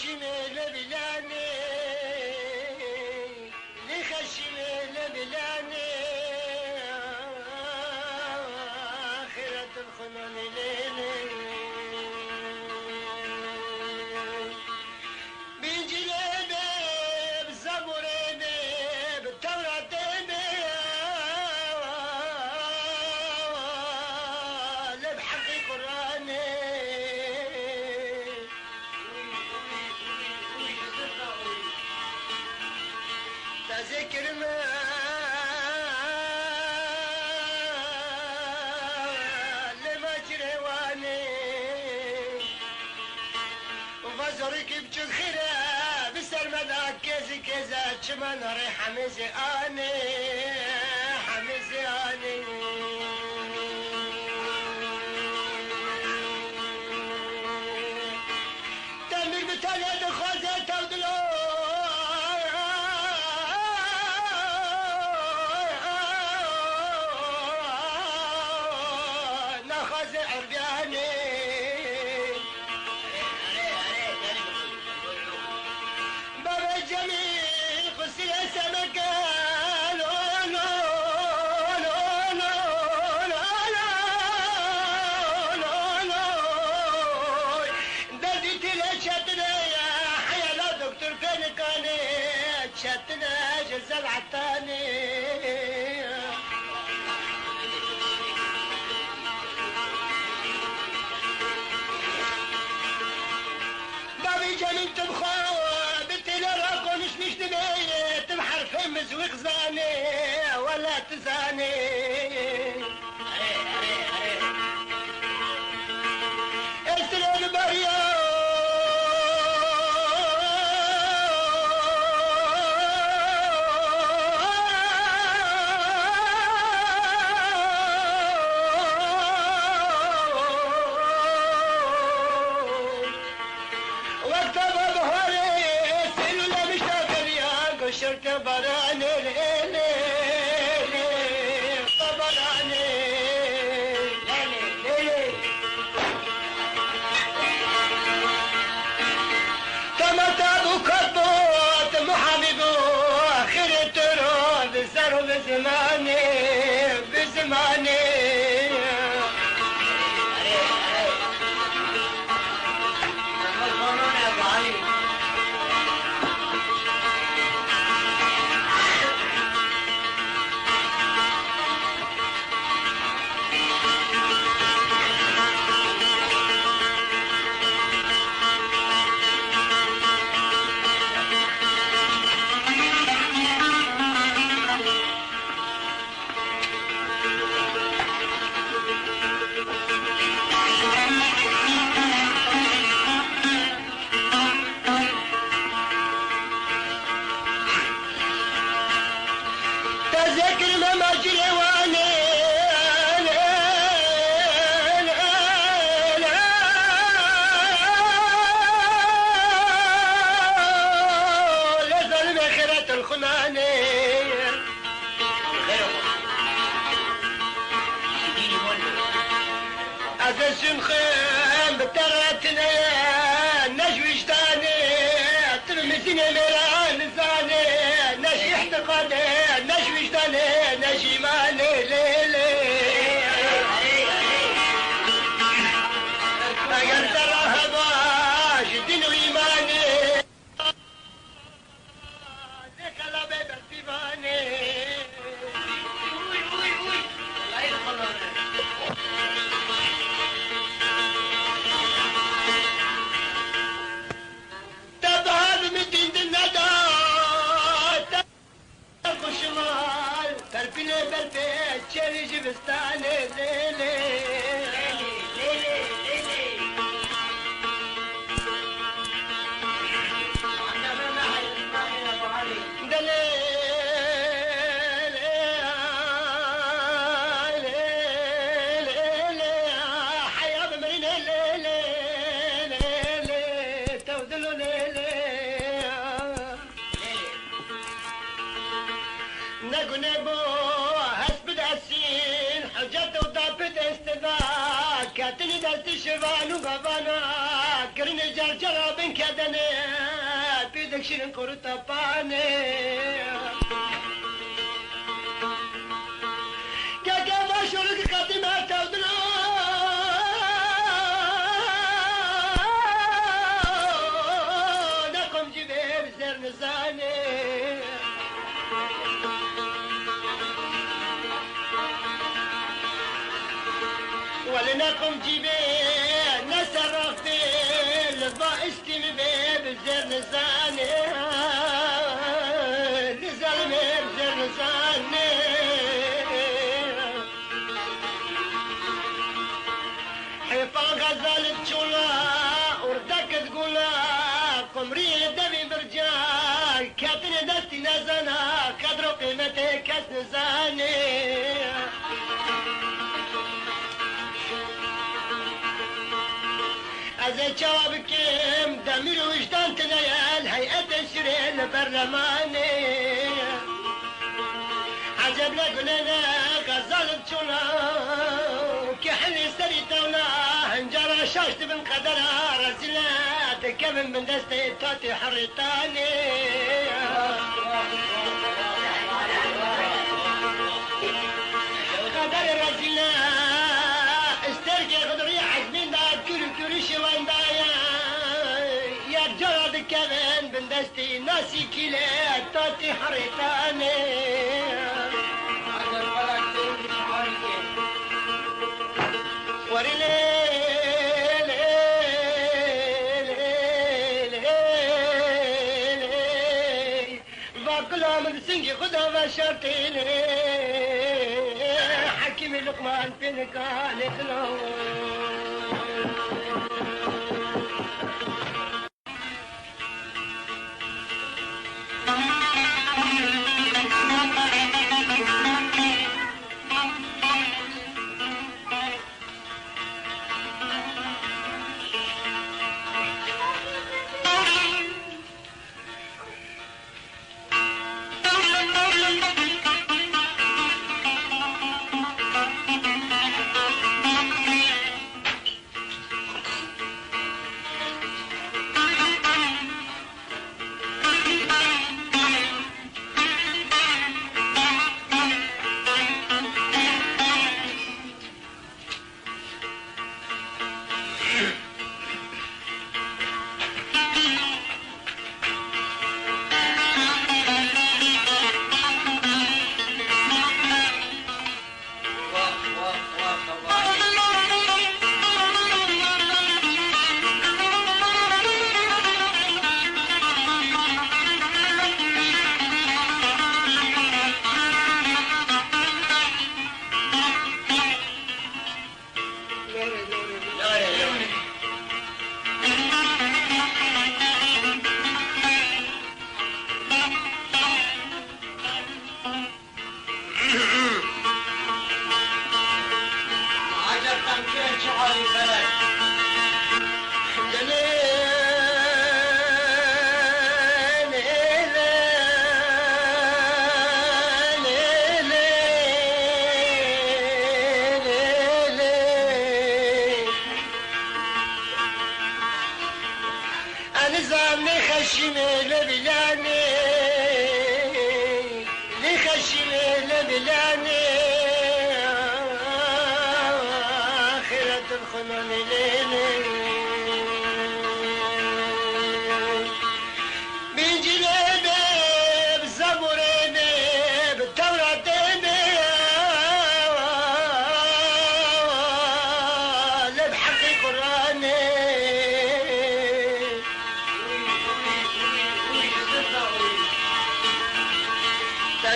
خشمي لبلاني لخشمي لبلاني آخرة الخنون ليلي بجليبي بزبوريبي بالتوراتيبي لبحقي قراني ذكر ما لمجرواني وفزرك بجخرة بسر مدى كيزي كيزا شمان ري حميزي اني حميزي اني تنبير بتالي دخوزي تودلو شتنا جزل عالتاني بابي جميل تبخو بنتي لا راكو مش تبي تبحر في مزوق زاني ولا تزاني اسرع بريا شرت براني ليلي براني ليلي تمتابو كبوت محبيبو آخر ترو بزرو بزماني بزماني ذكر ما مجرواني لظلم خيرة الخناني أزل خيم بتراتنا نجوي جداني ترمزني ميران زاني نجي احتقاني نجوي جداني نجي ماني ليلي قلت رهبا جدين وإيماني ذيك الله بيبا الديواني تربيني بالبيت شري جبستاني ليلي ليلي ليلي حيا بمريني ليلي ليلي تودلو ليلي نقو نبو هسبد السين حجت وضابط استذاك كاتني دست شبان وقبانا كرني جرجرة بن كدني بيدك شيرين كورتا باني كاكا ما شورك قدي ما تودنا نقم جبير زر نزاني ولنقم جبير نسرف في الضائستي ببيب زر نزاني نزلمي بزر نزاني حيفا غزال تشولا وردك تقولا قمري دمي برجاي كاتني دستي نزانا قدرو قيمتي كاس نزاني أزا جوابكم دمير وجدان تنيال هيئة الشرين البرلماني عجب لقلنا غزال تشولا كحلي سري تولا هنجرة شاشت بن قدرها رزلات كمن من دستي توتي حريتاني قدر الرزلات استرجي غدري عزمين دا كوري شوان دايا يا جرد كمن من دستي ناسي كيلات توتي حريتاني من سنجي خذها بشرتيني حكيم لقمان فين كان يخلو نظام لخشم لبلاني لخشم لبلاني آخرة الخنون ليلي بجلبي بزبوريني بالتوراتيني لبحق قراني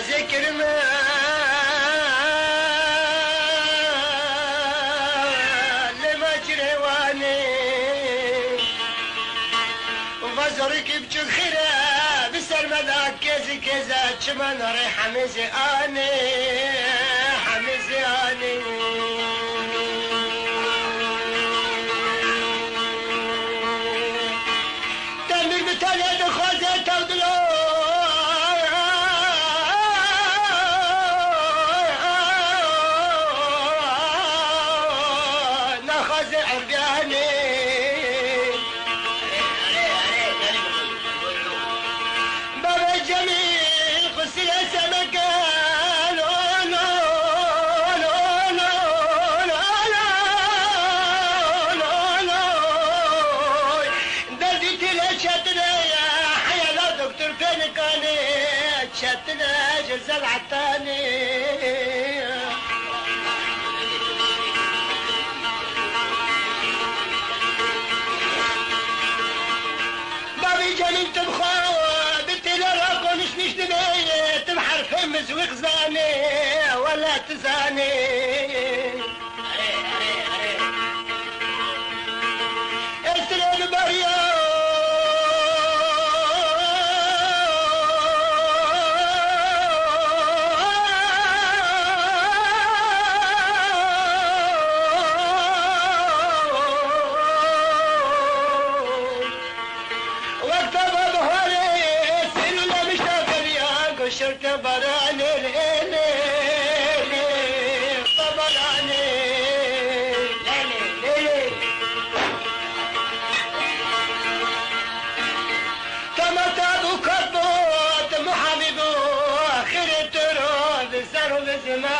ذكر ما لما جريواني وفزرك بجخرة بسر مدى كيزي كيزا شمان ريح حميزي آني حميزي آني تنبير بتالي دخوزي تودلو الناس عربياني بابا الجميل غسل سمكة شتنا جزل عالتاني بابي جميل تبخو بنتي لراكو مش دمية تبحر فمز وخزاني ولا تزاني اسرين بريا شركة براني ليلي براني ليلي كما تابو كبوت محببو آخر ترود سر بزمان